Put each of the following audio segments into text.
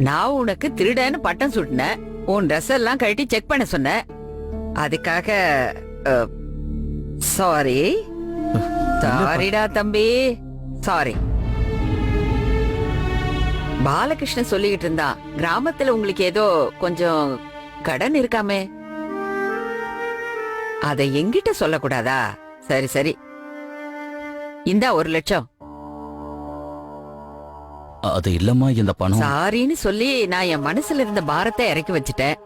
நான் உனக்கு திருடன்னு பட்டம் சுட்டினேன். உன் ட்ரெஸ் எல்லாம் கழட்டி செக் பண்ண சொன்னேன். அதுக்காக சாரி. சாரிடா தம்பி, சாரி. பாலகிருஷ்ணன் சொல்லிக்கிட்டு இருந்தான், கிராமத்துல உங்களுக்கு ஏதோ கொஞ்சம் கடன் இருக்காமே, அதை எங்கிட்ட சொல்லக்கூடாதா? சரி சரி, இந்தா 1 லட்சம். அது இல்லம்மா, இந்த பணம். சாரின்னு சொல்லி நான் என் மனசுல இருந்த பாரத்தை இறக்கி வச்சுட்டேன்.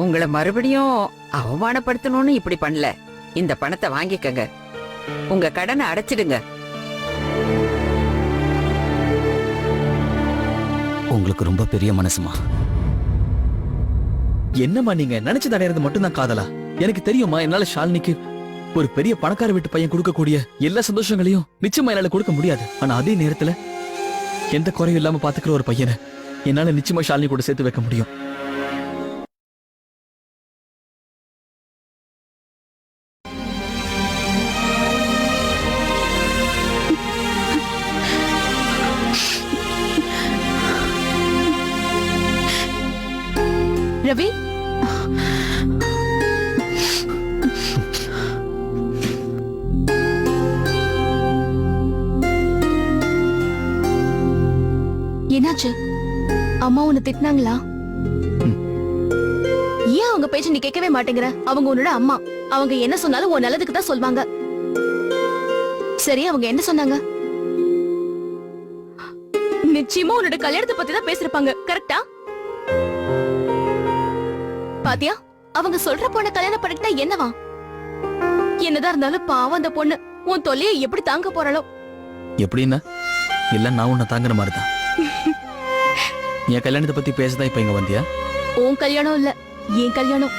உங்களை மறுபடியும் அவமானப்படுத்தணும்னு இப்படி பண்ணல. இந்த பணத்தை வாங்கிக்கங்க, உங்க கடனை அடைச்சிடுங்க. உங்களுக்கு ரொம்ப பெரிய மனசுமா. என்னம்மா நீங்க நினைச்சு அடையிறது மட்டும்தான் காதலா? எனக்கு தெரியுமா, என்னால ஷாலினிக்கு ஒரு பெரிய பணக்கார வீட்டு பையன் கொடுக்கக்கூடிய எல்லா சந்தோஷங்களையும் நிச்சயமா என்னால கொடுக்க முடியாது. ஆனா அதே நேரத்துல எந்த குறையும் இல்லாம பாத்துக்கிற ஒரு பையனை என்னால நிச்சயமா ஷாலினி கூட சேர்த்து வைக்க முடியும். ரவி, என்னாச்சு? அம்மா உன்னை திட்டினாங்களா? ஏன் அவங்க பேச்ச நீ கேட்கவே மாட்டேங்கிற? அவங்க உன்னோட அம்மா. அவங்க என்ன சொன்னாலும் உன் நல்லதுக்கு தான் சொல்வாங்க. சரி, அவங்க என்ன சொன்னாங்க? நிச்சயமா உன்னோட கல்யாணத்தை பத்தி தான் பேசிருப்பாங்க, கரெக்டா? பாத்தியா, அவங்க சொல்ற பொண்ண கல்யாணம் பண்ணிக்கிட்டா என்னவா? என்னதான் இருந்தாலும் பாவம் அந்த பொண்ணு உன் தொல்லையை எப்படி தாங்க போறாளோ? எப்படின்னா இல்ல, நான் உன்னை தாங்குற மாதிரிதான். என் கல்யாணத்தை பத்தி பேசதான் இப்ப இங்க வந்தியா? உன் கல்யாணம் இல்ல, என் கல்யாணம்.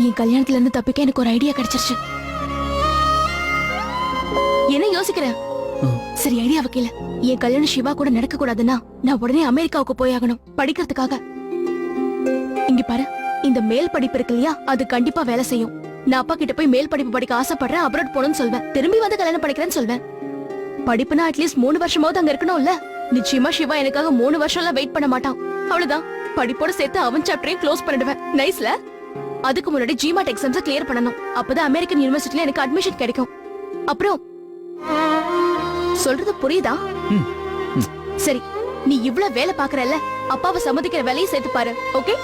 என் கல்யாணத்துல இருந்து தப்பிக்க எனக்கு ஒரு ஐடியா கிடைச்சிருச்சு. என்ன யோசிக்கிற? சரி, ஐடியா வைக்கல. என் கல்யாணம் சிவா கூட நடக்க கூடாதுன்னா நான் உடனே அமெரிக்காவுக்கு போயாகணும், படிக்கிறதுக்காக. இங்க பாரு, இந்த மேல் படிப்பு இருக்கு இல்லையா, அது கண்டிப்பா வேலை செய்யும். நான் அப்பா கிட்ட போய் மேல் படிப்பு படிக்க ஆசைப்படுறேன், அப்ராட் போகணும்னு சொல்வேன். திரும்பி வந்து கல்யாணம் படிக்கிறேன்னு சொல்வேன். படிப்புனா அட்லீஸ்ட் 3 வருஷமாவது அங்க இருக்கணும்ல. நிச்சயமா சிவா எனக்காக 3 வருஷம் எல்லாம் வெயிட் பண்ண மாட்டான். அவ்வளவுதான், படிப்போட சேர்த்து அவன் சாப்டரையும் க்ளோஸ் பண்ணிடுவேன். நைஸ்ல. அதுக்கு முன்னாடி ஜிமாட் எக்ஸாம்ஸ் கிளியர் பண்ணணும். அப்பதான் அமெரிக்கன் யூனிவர்சிட்டில எனக்கு அட்மிஷன் கிடைக்கும். அப்புறம் சொல்றது புரியுதா? சரி, நீ இவ்ளோ வேலை பாக்குறல்ல, அப்பாவை சம்மதிக்கிற வேலையை சேர்த்து பாரு. Okay,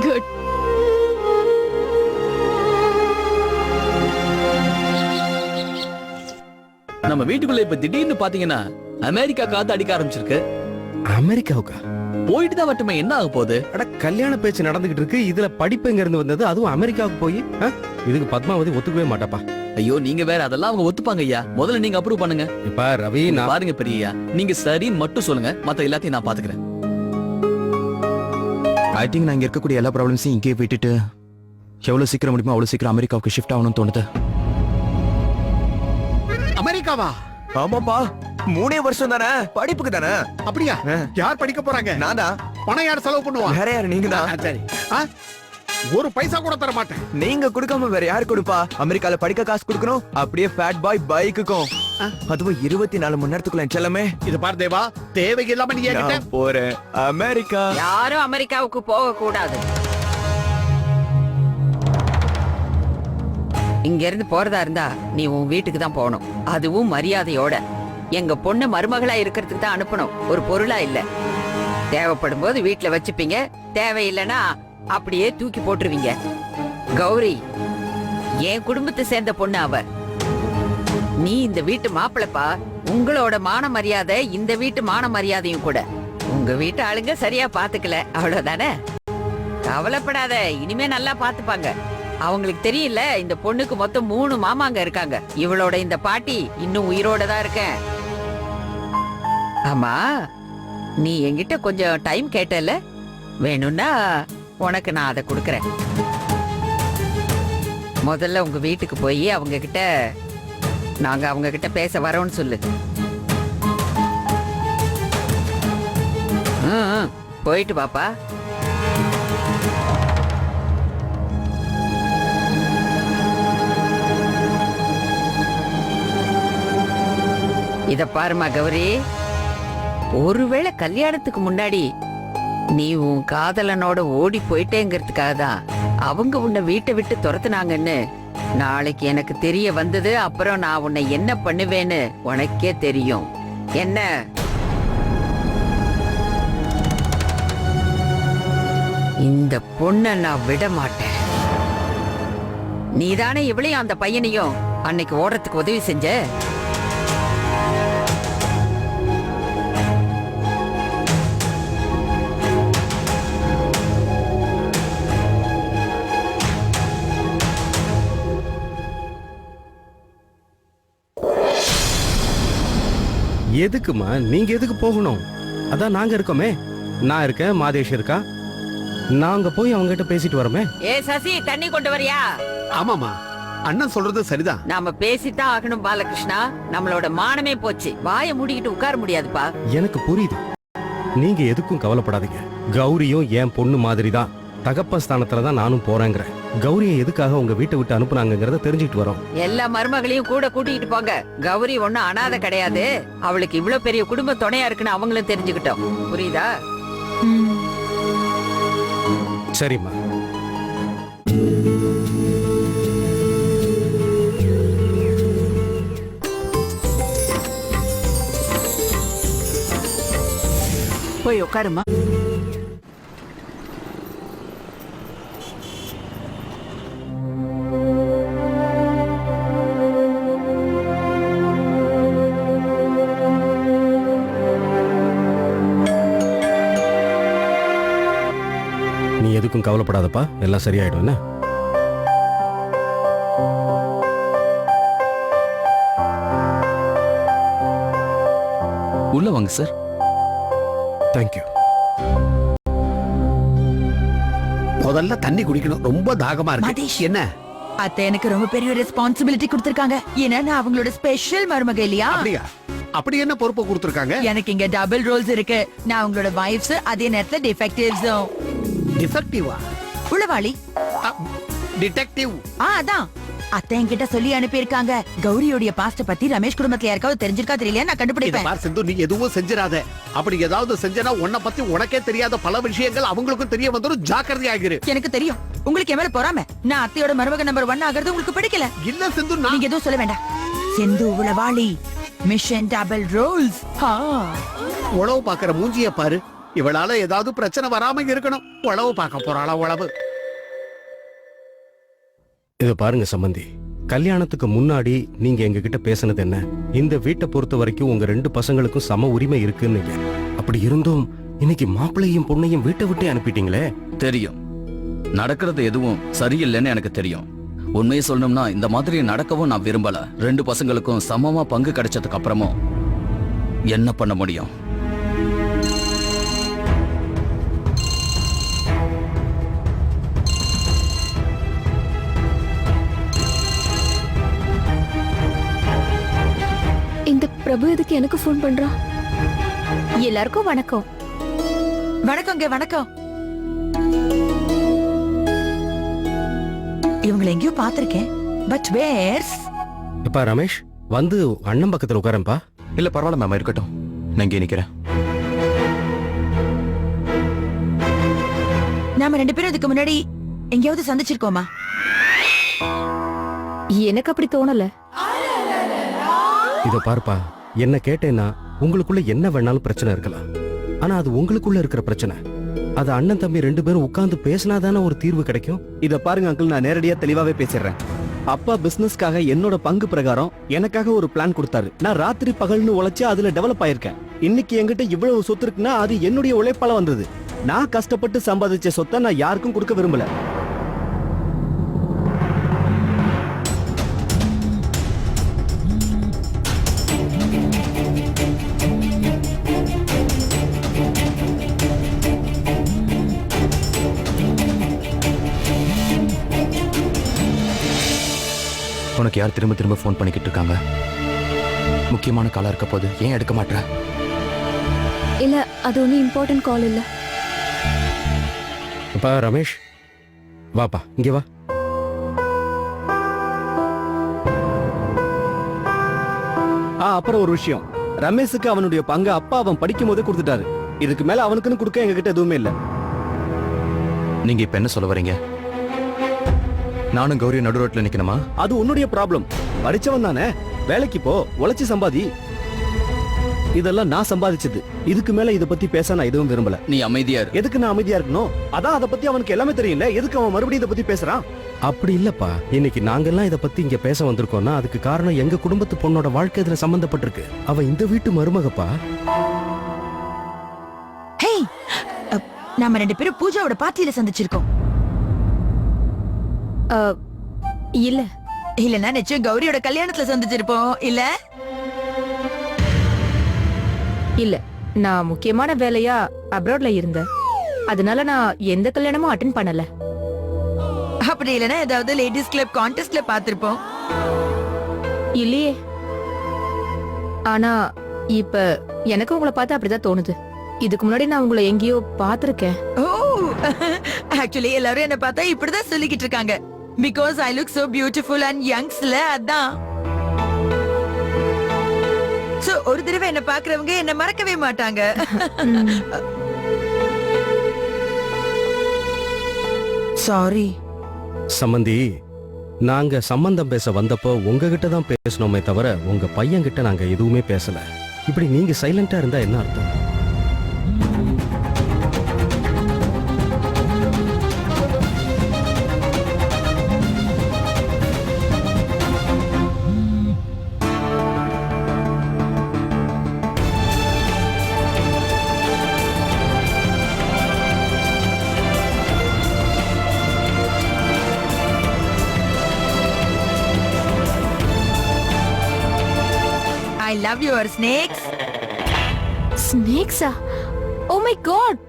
good. நம்ம வீட்டுக்குள்ள இப்ப திடீர்னு பாத்தீங்கன்னா அமெரிக்கா காத்து அடிக்க ஆரம்பிச்சிருக்கு. அமெரிக்காவுக்கா? போயிட்டு தான் வட்டுமே, என்ன ஆக போகுது? அட, கல்யாண பேச்சு நடந்துகிட்டு இருக்கு, இதுல படிப்பு எங்க இருந்து வந்தது? அதுவும் அமெரிக்காவுக்கு போய் இதுக்கு பத்மாவதி ஒத்துக்கவே மாட்டாப்பா. ஐயோ, நீங்க வேற, அதெல்லாம் அவங்க ஒத்துப்பாங்க ஐயா. முதல்ல நீங்க அப்ரூவ் பண்ணுங்க. இப்ப ரவி, நான் பாருங்க பெரியயா, நீங்க சரின்னு மட்டும் சொல்லுங்க, மத்த எல்லாத்தையும் நான் பாத்துக்கிறேன். ஐ திங்க் நான் இங்க இருக்கக்கூடிய எல்லா ப்ராப்ளம்ஸையும் இங்கே விட்டுட்டு எவ்வளவு சீக்கிரம் முடியுமோ அவ்வளவு சீக்கிரம் அமெரிக்காவுக்கு ஷிஃப்ட் ஆகணும்னு தோணுது. அமெரிக்காவா? ஆமாப்பா, 3 வருஷம் தானே, படிப்புக்கு தானே. அப்படியா? யார் படிக்க போறாங்க? நான் தான். பணம் யார் செலவு பண்ணுவா? வேற யாரு? நீங்க தான். சரி, ஒரு பைசா கூட தர மாட்டேன். நீங்க கொடுக்காம வேற யாரு கொடுப்பா? அமெரிக்கால படிக்க காசு கொடுக்கணும், அப்படியே ஃபேட் பாய் பைக்குக்கும். அதுவும் 24 மணி நேரத்துக்குள்ள செல்லமே. இது பார் தேவா, தேவையில்லாம நீ என்கிட்ட. நான் போறேன் அமெரிக்கா. யாரும் அமெரிக்காவுக்கு போக கூடாது. இங்க இருந்து போறதா இருந்தா நீ உன் வீட்டுக்கு தான் போகணும், அதுவும் மரியாதையோட. எங்க பொண்ணு மருமகளா இருக்கிறதுக்கு தான் அனுப்பணும், ஒரு பொருளா இல்ல. தேவைப்படும் போது வீட்டுல வச்சுப்பீங்க, தேவையில்லைன்னா அப்படியே தூக்கி போட்டுருவீங்க. கௌரி என் குடும்பத்தை சேர்ந்த பொண்ணு அவ. நீ இந்த வீட்டு மாப்பிளப்பா. உங்களோட மான மரியாதை இந்த வீட்டு மான மரியாதையும் கூட. உங்க வீட்டு ஆளுங்க சரியா பாத்துக்கல, அவ்வளவுதானே. கவலைப்படாத, இனிமே நல்லா பாத்துப்பாங்க. அவங்களுக்கு தெரியல, இந்த பொண்ணுக்கு மொத்தம் 3 மாமாங்க இருக்காங்க. இவளோட இந்த பாட்டி இன்னும் உயிரோட தான் இருக்கேன். ஆமா, நீ என்கிட்ட கொஞ்சம் டைம் கேட்டல, வேணும்னா உனக்கு நான் அதை கொடுக்கறேன். முதல்ல உங்க வீட்டுக்கு போய் அவங்க கிட்ட நாங்க அவங்க கிட்ட பேச வரோம்னு சொல்லு. போயிட்டு பாப்பா. இத பாருமா கௌரி, ஒருவேளை கல்யாணத்துக்கு முன்னாடி நீ உன் காதலனோட ஓடி போயிட்டேங்கிறதுக்காக தான் அவங்க உன்னை வீட்டை விட்டு துரத்துனாங்கன்னு நாளைக்கு எனக்கு தெரிய வந்தது. அப்புறம் நான் உன்னை என்ன பண்ணுவேன்னு உனக்கே தெரியும். என்ன? இந்த பொண்ணை நான் விட மாட்டேன். நீதானே இவளையும் அந்த பையனையும் அன்னைக்கு ஓடுறதுக்கு உதவி செஞ்ச. எதுக்குமா நீங்க எதுக்கு போகணும்? அதான் நாங்க இருக்கோமே. நான் இருக்கேன், மாதேஷ் இருக்கா. நாங்க போய் அவங்க கிட்ட பேசிட்டு வரோமே. ஏ சசி, தண்ணி கொண்டு வரியா? ஆமாமா, அண்ணன் சொல்றது சரிதான். நாம பேசித்தான் ஆகணும் பாலகிருஷ்ணா. நம்மளோட மானமே போச்சு. வாயை மூடிக்கிட்டு உட்கார முடியாதுப்பா. எனக்கு புரியுது. நீங்க எதுக்கும் கவலைப்படாதீங்க. கௌரியும் என் பொண்ணு மாதிரி தான். தகப்பன் ஸ்தானத்துல தான் நானும் போறேங்கிறேன். கௌரியை எதுக்காக உங்க வீட்டை விட்டு அனுப்புனாங்கிறத தெரிஞ்சுக்கிட்டு வரோம். எல்லா மருமகளையும் கூட கூட்டிட்டு போங்க. கௌரி ஒண்ணும் அனாதை கிடையாது. அவளுக்கு இவ்வளவு பெரிய குடும்ப துணையா இருக்குன்னு அவங்களும் தெரிஞ்சுக்கிட்டோம். புரியுதா? சரிம்மா. போய் உட்காருமா. நீ எதுக்கும் கவலைப்படாதப்பா, எல்லாம் சரியாயிடும். என்ன? உள்ள வாங்க சார். தேங்க்யூ. முதல்ல தண்ணி குடிக்கணும், ரொம்ப தாகமா இருக்கு. மாதேஷ். என்ன? அத்தை எனக்கு ரொம்ப பெரிய ரெஸ்பான்சிபிலிட்டி கொடுத்திருக்காங்க. ஏன்னா நான் அவங்களோட ஸ்பெஷல் மருமக இல்லையா? அப்படியா? அப்படி என்ன பொறுப்பு கொடுத்திருக்காங்க? எனக்கு இங்க டபுள் ரோல்ஸ் இருக்கு. நான் உங்களோட வைஃப்ஸ், அதே நேரத்துல டிஃபெக்டிவ்ஸும். டிஃபெக்டிவா? உளவாளி. டிடெக்டிவ். அதான் அத்தை என்கிட்ட சொல்லி அனுப்பியிருக்காங்க. கௌரியோடைய பாஸ்ட பத்தி ரமேஷ் குடும்பத்துல யாருக்காவது தெரிஞ்சிருக்கா தெரியலையா நான் இத கண்டுபிடிப்பேன். பார் சிந்து, நீ எதுவும் செஞ்சிராத. அப்படி ஏதாவது செஞ்சனா உன்னை பத்தி உனக்கே தெரியாத பல விஷயங்கள் அவங்களுக்கும் தெரிய வந்துரும். ஜாக்கிரதையாகிரு. எனக்கு தெரியும் உங்களுக்கு என் மேல பொறாம. நான் அத்தையோட மருமக நம்பர் 1 ஆகிறது உங்களுக்கு பிடிக்கல. இல்ல சிந்து, நான் நீங்க எதுவும் சொல்ல வேண்டாம். சிந்து உளவாளி, மிஷன் டபுள் ரோல்ஸ். உழவு பாக்குற மூஞ்சிய பாரு. இவளால ஏதாவது பிரச்சனை வராம இருக்கணும். உழவு பார்க்க போறாளா? உழவு. இத பாருங்க சம்பந்தி, கல்யாணத்துக்கு முன்னாடி நீங்க எங்க கிட்ட பேசினது என்ன? இந்த வீட்டை பொறுத்த வரைக்கும் உங்க 2 பசங்களுக்கும் சம உரிமை இருக்குன்னு. அப்படி இருந்தும் இன்னைக்கு மாப்பிள்ளையும் பொண்ணையும் வீட்டை விட்டு அனுப்பிட்டீங்களே. தெரியும், நடக்கிறது எதுவும் சரியில்லைன்னு எனக்கு தெரியும். உண்மையை சொல்லணும்னா இந்த மாதிரி நடக்கவும் நான் விரும்பல. 2 பசங்களுக்கும் சமமா பங்கு கிடைச்சதுக்கு அப்புறமும் என்ன பண்ண முடியும்? இந்த பிரபு எதுக்கு எனக்கு ஃபோன் பண்றான்? எல்லாருக்கும் வணக்கம். வணக்கங்க. வணக்கம். இவங்களை எங்கேயோ பாத்திருக்கேன். But where's? எப்பா ரமேஷ், வந்து அண்ணன் பக்கத்துல உட்காரம்பா. இல்ல பரவாயில்ல மேம், இருக்கட்டும். நான் இங்கே நிக்கிறேன். நாம 2 பேரும் இதுக்கு முன்னாடி எங்கேயாவது சந்திச்சிருக்கோமா? எனக்கு அப்படி தோணல. இத பாருப்பா, என்ன கேட்டேன்னா உங்களுக்குள்ள என்ன வேணாலும் பிரச்சனை இருக்கலாம். ஆனா அது உங்களுக்குள்ள இருக்கிற பிரச்சனை. அது அண்ணன் தம்பி 2 பேரும் உட்கார்ந்து பேசினாதானே ஒரு தீர்வு கிடைக்கும். இத பாருங்க அங்கிள், நான் நேரடியா தெளிவாவே பேசிடுறேன். அப்பா பிசினஸ்க்காக என்னோட பங்கு பிரகாரம் எனக்காக ஒரு பிளான் கொடுத்தாரு. நான் ராத்திரி பகல்னு உழைச்சு அதுல டெவலப் ஆயிருக்கேன். இன்னைக்கு என்கிட்ட இவ்வளவு சொத்து இருக்குன்னா அது என்னுடைய உழைப்பால வந்தது. நான் கஷ்டப்பட்டு சம்பாதிச்ச சொத்தை நான் யாருக்கும் கொடுக்க விரும்பல. உனக்கு யார் திரும்ப திரும்ப ஃபோன் பண்ணிக்கிட்டு இருக்காங்க? முக்கியமான காலா இருக்க போது ஏன் எடுக்க மாட்டேற? இல்ல, அது ஒன்னும் இம்பார்ட்டன்ட் கால் இல்ல. அப்பா ரமேஷ், வாப்பா இங்க வா. அப்புறம் ஒரு விஷயம், ரமேஷுக்கு அவனுடைய பங்கு அப்பா அவன் படிக்கும் போதே கொடுத்துட்டாரு. இதுக்கு மேல அவனுக்குன்னு கொடுக்க எங்க கிட்ட எதுவுமே இல்ல. நீங்க இப்ப என்ன சொல்ல வரீங்க? நானும் கௌரி நடு ரோட்ல நிக்கணுமா? அது உன்னுடைய ப்ராப்ளம். படிச்சவன் தானே, வேலைக்கு போ, உழைச்சு சம்பாதி. இதெல்லாம் நான் சம்பாதிச்சது. இதுக்கு மேல இத பத்தி பேச நான் எதுவும் விரும்பல. நீ அமைதியா இரு. எதுக்கு நான் அமைதியா இருக்கணும்? அதான் அத பத்தி அவனுக்கு எல்லாமே தெரியும்ல. எதுக்கு அவன் மறுபடியும் இத பத்தி பேசுறான்? அப்படி இல்லப்பா. இன்னைக்கு நாங்கெல்லாம் இத பத்தி இங்க பேச வந்திருக்கோம்னா அதுக்கு காரணம் எங்க குடும்பத்து பொண்ணோட வாழ்க்கை இதுல சம்பந்தப்பட்டிருக்கு. அவ இந்த வீட்டு மருமகப்பா. ஹே, நம்ம 2 பேரும் பூஜாவோட பார்ட்டியில சந்திச்சிருக்கோம். இல்ல இல்லன்னா நிச்சயம் கௌரியோட கல்யாணத்துல சந்திச்சிருப்போம் இல்ல? இல்ல, நான் முக்கியமான வேலையா அப்ராட்ல இருந்தேன். அதனால நான் எந்த கல்யாணமும் அட்டென்ட் பண்ணல. அப்படி இல்லனா ஏதாவது லேடிஸ் கிளப் கான்டெஸ்ட்ல பாத்திருப்போம். இல்லையே. ஆனா இப்ப எனக்கு உங்களை பார்த்தா அப்படிதான் தோணுது. இதுக்கு முன்னாடி நான் உங்களை எங்கேயோ பாத்திருக்கேன். ஓ, ஆக்சுவலி எல்லாரும் என்ன பார்த்தா இப்படிதான் சொல்லிக்கிட்டு இருக்காங்க. Because I look so beautiful and youngsல அதான். சோ ஒரு தடவை என்ன பாக்குறவங்க என்ன மறக்கவே மாட்டாங்க. சாரி சம்பந்தி, நாங்க சம்பந்தம் பேச வந்தப்போ உங்ககிட்ட தான் பேசணுமே தவிர உங்க பையன் கிட்ட நாங்க எதுவுமே பேசல. இப்படி நீங்க சைலண்டா இருந்தா என்ன அர்த்தம்? I love your snakes. ஸ்னேக்ஸா? Oh my god.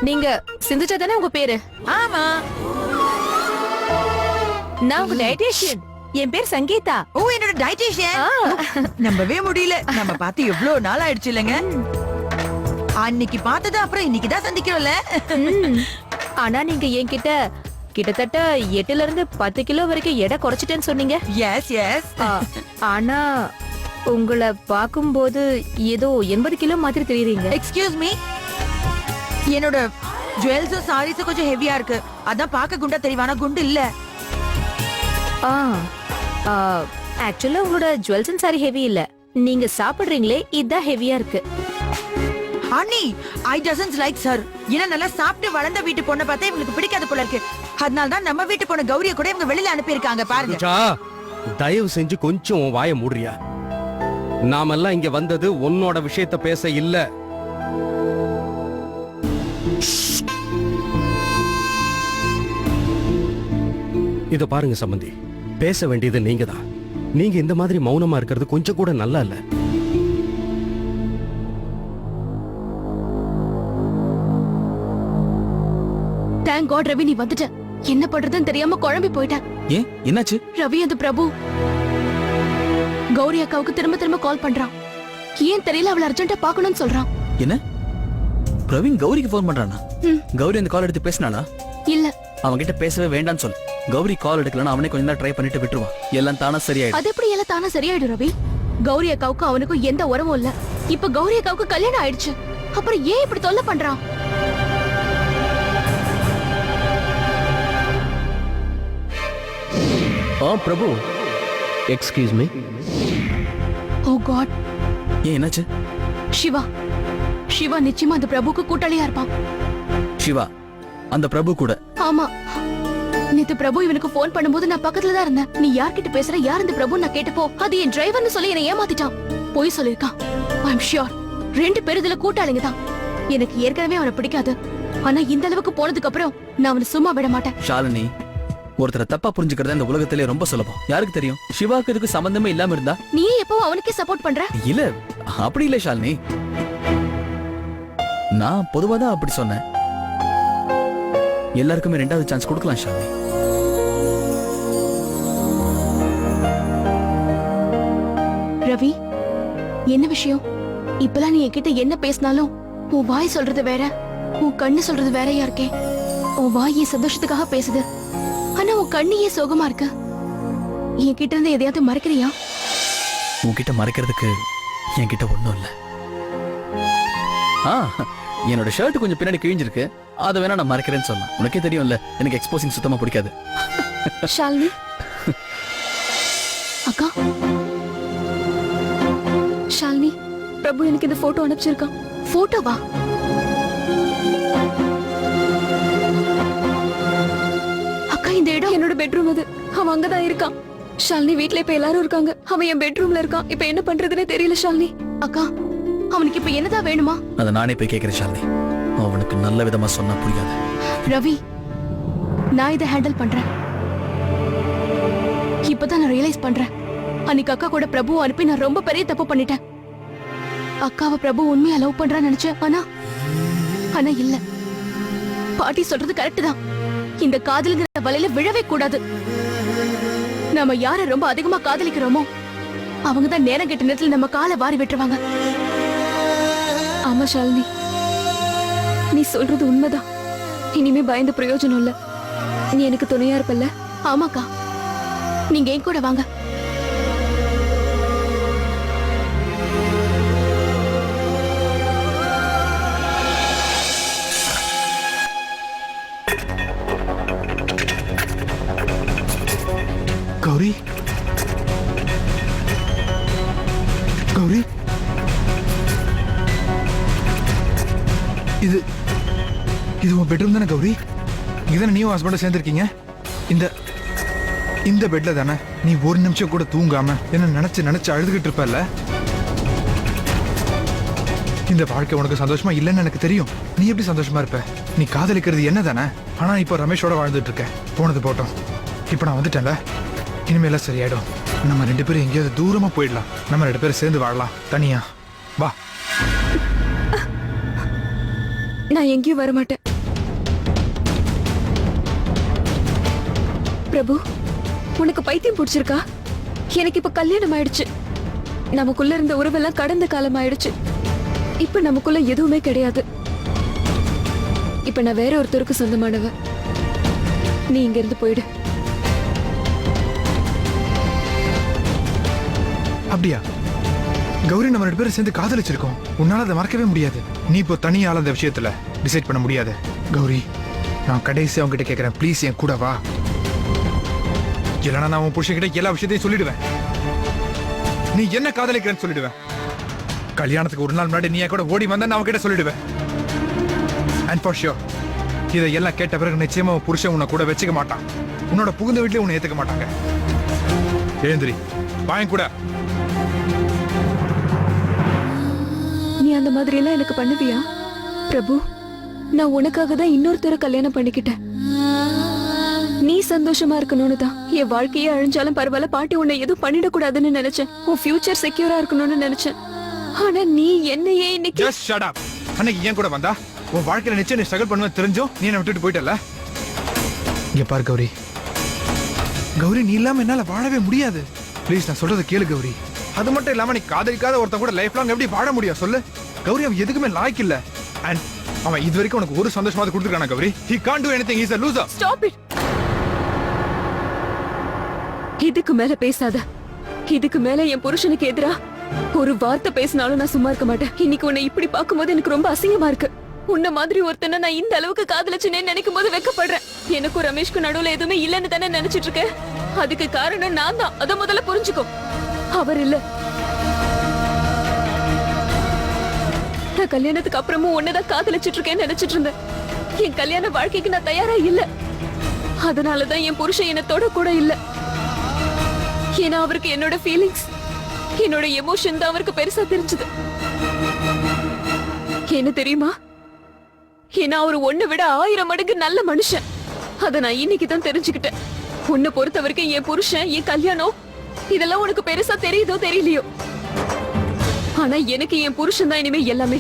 நீங்க சிந்துஜா தானே உங்க பேரு? ஆமா, நான் உங்க டயட்டீஷியன். என் பேர் சங்கீதா. ஓ என்னோட டயட்டீஷியன். நம்பவே முடியல. நம்ம பார்த்து எவ்வளவு நாள் ஆயிடுச்சு இல்லங்க? அன்னைக்கு பார்த்தது அப்புறம் இன்னைக்கு தான் சந்திக்கிறோம்ல. ஆனா நீங்க என்கிட்ட கிட்டத்தட்ட 8ல இருந்து 10 கிலோ வரைக்கும் எடை குறைச்சிட்டேன்னு சொன்னீங்க. Yes yes. ஆனா உங்களை பார்க்கும்போது ஏதோ 80 கிலோ மாதிரி தெரியுறீங்க. எக்ஸ்கியூஸ் மீ, என்னோட ஜுவல்ஸும் சாரீஸும் கொஞ்சம் ஹெவியா இருக்கு. அதான் பார்க்க குண்டா தெரிவானா குண்டு இல்ல. ஆக்சுவலா உங்களோட ஜுவல்ஸ் அண்ட் சாரி ஹெவி இல்ல. நீங்க சாப்பிடுறீங்களே இதுதான் ஹெவியா இருக்கு. அண்ணி, ஐ டசன்ட் லைக் சார். ஏன்னா நல்லா சாப்பிட்டு வளர்ந்த வீட்டு பொண்ணை பார்த்தா இவங்களுக்கு பிடிக்காத போல இருக்கு. அதனால தான் நம்ம வீட்டு பொண்ணு கௌரிய கூட இவங்க வெளியில அனுப்பியிருக்காங்க பாருங்க. பூஜா, தயவு செஞ்சு கொஞ்சம் உன் வாயை மூடுறியா? நாமெல்லாம் இங்க வந்தது உன்னோட விஷயத்தை பேச இல்ல. இத பாருங்க சம்பந்தி, பேச வேண்டியது நீங்க தான். நீங்க இந்த மாதிரி மௌனமா இருக்கிறது கொஞ்சம் கூட நல்லா இல்ல. தேங்க் காட் ரவி, நீ வந்துட்ட. என்ன பண்றதுன்னு தெரியாம குழம்பி போயிட்டேன். ஏன் என்னாச்சு? ரவி அந்த பிரபு கௌரி அக்காவுக்கு திரும்ப திரும்ப கால் பண்றான். ஏன் தெரியல, அவளை அர்ஜென்ட்டா பார்க்கணும்னு சொல்றான். என்ன? பிரவீன் கௌரிக்கு ஃபோன் பண்றானா? ம். கௌரி அந்த கால் எடுத்து பேசினானா? இல்ல, அவன் கிட்ட பேசவே வேண்டாம்னு சொல்லு. கௌரி கால் எடுக்கலன்னா அவனே கொஞ்ச நேரம் ட்ரை பண்ணிட்டு விட்டுருவான். எல்லாம் தானா சரியாயிடும். அது எப்படி எல்லாம் தானா சரியாயிடும் ரவி? கௌரி அக்காவுக்கு அவனுக்கும் எந்த உறவும் இல்ல. இப்ப கௌரி அக்காவுக்கு கல்யாணம் ஆயிடுச்சு. அப்புறம் ஏன் இப்படி தொல்லை பண்றான்? பிரபு, எக்ஸ்கியூஸ் மீ. ஓ காட். ஏன் என்னாச்சு? சிவா சிவா நிச்சயமா அந்த பிரபுக்கு கூட்டாளியா இருப்பான். சிவா அந்த பிரபு கூட? ஆமா. நேத்து பிரபு இவனுக்கு போன் பண்ணும்போது நான் பக்கத்துல தான் இருந்தேன். நீ யார்கிட்ட பேசுற, யார் இந்த பிரபு நான் கேட்டப்போ அது என் டிரைவர்னு சொல்லி என்னை ஏமாத்திட்டான். போய் சொல்லிருக்கான். ஐ அம் ஷூர் 2 பேர் இதுல கூட்டாளிங்க தான். எனக்கு ஏற்கனவே அவனை பிடிக்காது. ஆனா இந்த அளவுக்கு போனதுக்கு அப்புறம் நான் அவனை சும்மா விட மாட்டேன். ஷாலினி, ஒருத்தரை தப்பா புரிஞ்சுக்கிறது இந்த உலகத்திலே ரொம்ப சுலபம். யாருக்கு தெரியும் சிவாக்கு இதுக்கு சம்பந்தமே இல்லாம இருந்தா? நீ எப்போ அவனுக்கே சப்போர்ட் பண்ற? இல்ல, அப்படி இல்ல ஷாலினி. நான் பொதுவா தான் அப்படி சொன்னேன். எல்லாருக்குமே 2வது சான்ஸ் கொடுக்கலாம் ஷாலினி. ரவி, என்ன விஷயம்? இப்பலாம் நீ என்கிட்ட என்ன பேசினாலும் உன் வாய் சொல்றது வேற, உன் கண்ணு சொல்றது வேறையா இருக்கே. உன் வாய் என் சந்தோஷத்துக்காக பேசுது, ஆனா உன் கண்ணு ஏன் சோகமா இருக்கு? என்கிட்ட இருந்து எதையாவது மறைக்கிறியா? உன்கிட்ட மறைக்கிறதுக்கு என்கிட்ட ஒண்ணும் இல்ல. என்னோட ஷர்ட் கொஞ்சம் பின்னாடி கிழிஞ்சிருக்கு, அதை வேணா நான் மறைக்கிறேன்னு சொன்னேன். உனக்கே தெரியும்ல எனக்கு எக்ஸ்போசிங் சுத்தமா பிடிக்காது. ஷாலினி அக்கா, ஷாலினி பிரபு எனக்கு இந்த போட்டோ அனுப்பிச்சிருக்கான். போட்டோவா? அக்கா இந்த இடம் என்னோட பெட்ரூம். அது அவன் அங்கதான் இருக்கான். ஷாலினி வீட்ல இப்ப எல்லாரும் இருக்காங்க, அவன் என் பெட்ரூம்ல இருக்கான். இப்ப என்ன பண்றதுன்னே தெரியல ஷாலினி. அக்கா அவனுக்கு இப்ப என்னதான் வேணுமா? அதை நானே போய் கேட்கிறேன் ஷாலினி. அவனுக்கு நல்ல விதமா சொன்னா புரியாது. ரவி, நான் இதை ஹேண்டில் பண்றேன். இப்பதான் நான் ரியலைஸ் பண்றேன், அன்னைக்கு அக்கா கூட பிரபு அனுப்பி நான் ரொம்ப பெரிய தப்பு பண்ணிட்டேன். அக்காவை பிரபு உண்மையா லவ் பண்றான்னு நினைச்சேன். ஆனா இல்ல. பாட்டி சொல்றது கரெக்ட் தான். இந்த காதலுங்கிற வலையில விழவே கூடாது. நாம யார ரொம்ப அதிகமா காதலிக்கிறோமோ அவங்கதான் நேரம் கெட்ட நேரத்துல நம்ம காலை வாரி விட்டுருவாங்க. ஆமா ஷாலினி, நீ சொல்றது உண்மைதான். இனிமே பயந்து பிரயோஜனம் இல்ல. நீ எனக்கு துணையா இருப்பல்ல? ஆமாக்கா, நீங்க என் கூட வாங்க. கௌரி, கௌரி, இது உன் பெட்ரூம் தானே கௌரி? இங்கதானே நீயும் ஹஸ்பண்டும் சேர்ந்துருக்கீங்க? இந்த பெட்ல தானே நீ ஒரு நிமிஷம் கூட தூங்காம என்ன நினைச்சு அழுதுகிட்டு இருப்பல்ல? இந்த வாழ்க்கை உனக்கு சந்தோஷமா இல்லைன்னு எனக்கு தெரியும். நீ எப்படி சந்தோஷமா இருப்ப? நீ காதலிக்கிறது என்ன தானே? ஆனா இப்ப ரமேஷோட வாழ்ந்துட்டு இருக்க. போனது போட்டோம், இப்ப நான் வந்துட்டேன்ல, இனிமேலாம் சரியாயிடும். நம்ம 2 பேரும் எங்கேயாவது தூரமா போயிடலாம். நம்ம 2 பேரும் சேர்ந்து வாழலாம். தனியா வா. நான் எங்கேயும் வர மாட்டேன். பிரபு, உனக்கு பைத்தியம் பிடிச்சிருக்கா? எனக்கு இப்ப கல்யாணம் ஆயிடுச்சு. நமக்குள்ள இருந்த உறவெல்லாம் கடந்த காலம் ஆயிடுச்சு. இப்ப நமக்குள்ள எதுவுமே கிடையாது. இப்ப நான் வேற ஒருத்தருக்கு சொந்தமானவ. நீ இங்க இருந்து போயிடு. அப்படியா கௌரி? நம்ம 2 பேரும் சேர்ந்து காதலிச்சிருக்கோம். உன்னால அதை மறக்கவே முடியாது. நீ இப்போ தனியால அந்த விஷயத்துல டிசைட் பண்ண முடியாது. கௌரி, நான் கடைசி அவங்க கிட்ட கேட்கிறேன், ப்ளீஸ் என் கூட வா. இல்லைன்னா நான் உன் புருஷன்கிட்ட எல்லா விஷயத்தையும் சொல்லிடுவேன். நீ என்ன காதலிக்கிறேன்னு சொல்லிடுவேன். கல்யாணத்துக்கு ஒரு நாள் முன்னாடி நீ கூட ஓடி வந்தா நான் அவன்கிட்ட சொல்லிடுவேன். அண்ட் ஃபார் ஷியோர் இதை எல்லாம் கேட்ட பிறகு நிச்சயமா உன் புருஷன் உன்னை கூட வச்சுக்க மாட்டான். உன்னோட புகுந்த வீட்லயே உன்னை ஏத்துக்க மாட்டாங்க. எழுந்திரி, வாங்க கூட. நீ அந்த மாதிரி எல்லாம் எனக்கு பண்ணுவியா பிரபு? நான் உனக்காக தான் இன்னொருத்தர கல்யாணம் பண்ணிக்கிட்டேன். நீ சந்தோஷமா இருக்கணும்னு தான். என் வாழ்க்கையே அழிஞ்சாலும் பரவாயில்ல, பாட்டி உன்னை எதுவும் பண்ணிடக்கூடாதுன்னு நினைச்சேன். உன் ஃபியூச்சர் செக்யூரா இருக்கணும்னு நினைச்சேன். ஆனா நீ என்னையே இன்னைக்கு ஜஸ்ட் ஷட் அப். அன்னைக்கு ஏன் கூட வந்தா உன் வாழ்க்கையில நிச்சயம் நீ ஸ்ட்ரகிள் பண்ணுவேன் தெரிஞ்சோ நீ என்ன விட்டுட்டு போயிட்டல. இங்க பாரு கௌரி, கௌரி நீ இல்லாம என்னால வாழவே முடியாது. ப்ளீஸ் நான் சொல்றதை கேளு கௌரி. அது மட்டும் இல்லாம நீ காதலிக்காத ஒருத்தன் கூட லைஃப் லாங் எப்படி வாழ முடியும் சொல்லு? கௌரி அவன் எதுக்குமே லாய்க்கு இல்ல. அண்ட் அவன் இது வரைக்கும் உனக்கு ஒரு சந்தோஷமாவது கொடுத்துருக்கானா Gowri? He can't do anything. He's a loser. Stop it. இதுக்கு மேல பேசாத. இதுக்கு மேல என் புருஷனுக்கு எதிரா ஒரு வார்த்தை பேசினாலும் நான் சும்மா இருக்க மாட்டேன். இன்னைக்கு உன்னை இப்படி பார்க்கும்போது எனக்கு ரொம்ப அசிங்கமா இருக்கு. உன்ன மாதிரி ஒருத்தனை நான் இந்த அளவுக்கு காதலிச்சுனே நினைக்கும் போது வெக்கப்படுறேன். எனக்கும் ரமேஷ்க்கும் நடுவுல எதுவுமே இல்லன்னு தானே நினைச்சிட்டு இருக்கேன். அதுக்கு காரணம் நான் தான். அத முதல்ல புரிஞ்சுக்கோ. அவர் இல்ல. நான் கல்யாணத்துக்கு அப்புறமும் உன்னதான் காதலிச்சிட்டு இருக்கேன்னு நினைச்சிட்டு இருந்தேன். என் கல்யாண வாழ்க்கைக்கு நான் தயாரா இல்ல. அதனாலதான் என் புருஷன் என்ன தொட கூட இல்ல. ஏன்னா அவருக்கு என்னோட ஃபீலிங்ஸ், என்னோட எமோஷன் தான் அவருக்கு பெருசா தெரிஞ்சது. என்ன தெரியுமா? ஏன்னா அவர் ஒன்னை விட 1000 மடங்கு நல்ல மனுஷன். அத நான் இன்னைக்கு தான் தெரிஞ்சுக்கிட்டேன். உன்னை பொறுத்த வரைக்கும் என் புருஷன், என் கல்யாணம் இதெல்லாம் உனக்கு பெருசா தெரியுதோ தெரியலையோ, ஆனா எனக்கு என் புருஷன் தான் இனிமே எல்லாமே.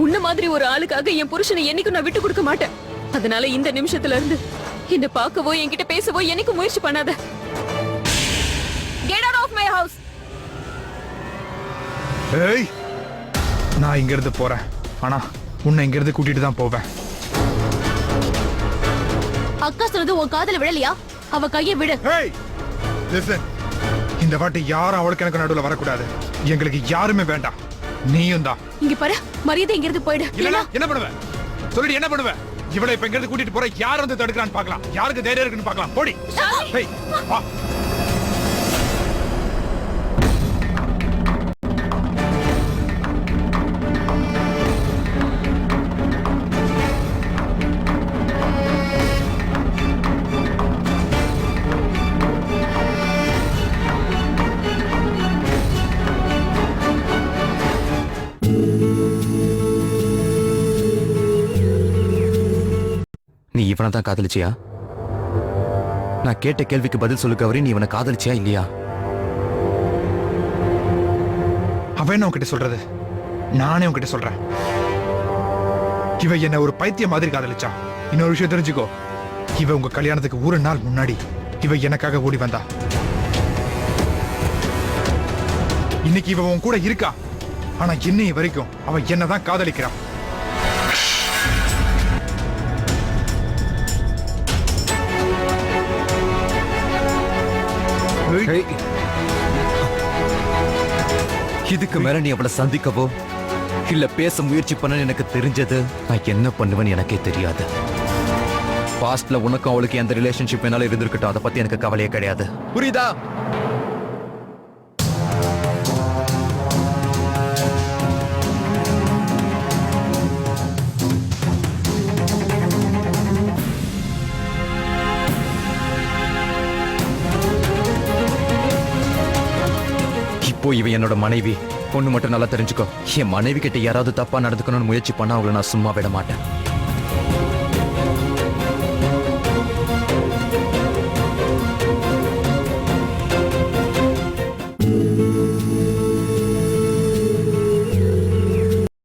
உன்ன மாதிரி ஒரு ஆளுக்காக என் புருஷனை என்னைக்கும் நான் விட்டு கொடுக்க மாட்டேன். அதனால இந்த நிமிஷத்துல இருந்து என்ன பார்க்கவோ என்கிட்ட பேசவோ எனக்கு முயற்சி பண்ணாத. Get out of my house. ஏய், நான் இங்க இருந்து போறேன். ஆனா உன்னை இங்க இருந்து கூட்டிட்டு தான் போவேன். அக்கா சொல்றது உன் காதுல விழலையா? அவ கையை விடு. Hey, listen. இந்த வாட்டி யாரும் அவளுக்கு எனக்கு நடுவுல வரக்கூடாது. எங்களுக்கு யாருமே வேண்டாம், நீயும் தான். இங்க பாரு, மரியாதை இங்க இருந்து போயிடு. இல்லனா என்ன பண்ணுவ? சொல்லிடு, என்ன பண்ணுவ? இவளை இப்ப எங்க இருந்து கூட்டிட்டு போற, யார் வந்து தடுக்கறான்னு பார்க்கலாம். யாருக்கு தைரியம் இருக்குன்னு பார்க்கலாம். போடி. ஹேய், வா. நீ இவனை தான் காதலிச்சியா? நான் கேட்ட கேள்விக்கு பதில் சொல்லு கௌரி, நீ இவனை காதலிச்சியா இல்லையா? அவன் என்ன உன்கிட்ட சொல்றது? நானே உன்கிட்ட சொல்றேன். இவ என்ன ஒரு பைத்தியம் மாதிரி காதலிச்சா. இன்னொரு விஷயம் தெரிஞ்சுக்கோ, இவ உங்க கல்யாணத்துக்கு ஒரு நாள் முன்னாடி இவ எனக்காக ஓடி வந்தா. இன்னைக்கு இவ உன் கூட இருக்கா, ஆனா இன்னைய வரைக்கும் அவ என்னதான் காதலிக்கிறான். இதுக்கு மேல நீ அவளை சந்திக்கவோ இல்ல பேச முயற்சி பண்ண எனக்கு தெரிஞ்சது, நான் என்ன பண்ணுவேன்னு எனக்கே தெரியாது. பாஸ்ட்ல உனக்கும் அவளுக்கு எந்த ரிலேஷன்ஷிப் வேணாலும் இருந்திருக்கட்டும், அதை பத்தி எனக்கு கவலையே கிடையாது, புரியுதா? இப்போ இவ என்னோட மனைவி. ஒண்ணு மட்டும் நல்லா தெரிஞ்சுக்கோ, என் மனைவி கிட்ட யாராவது தப்பா நடந்துக்கணும்னு முயற்சி பண்ணா அவங்கள நான் சும்மா விட மாட்டேன்.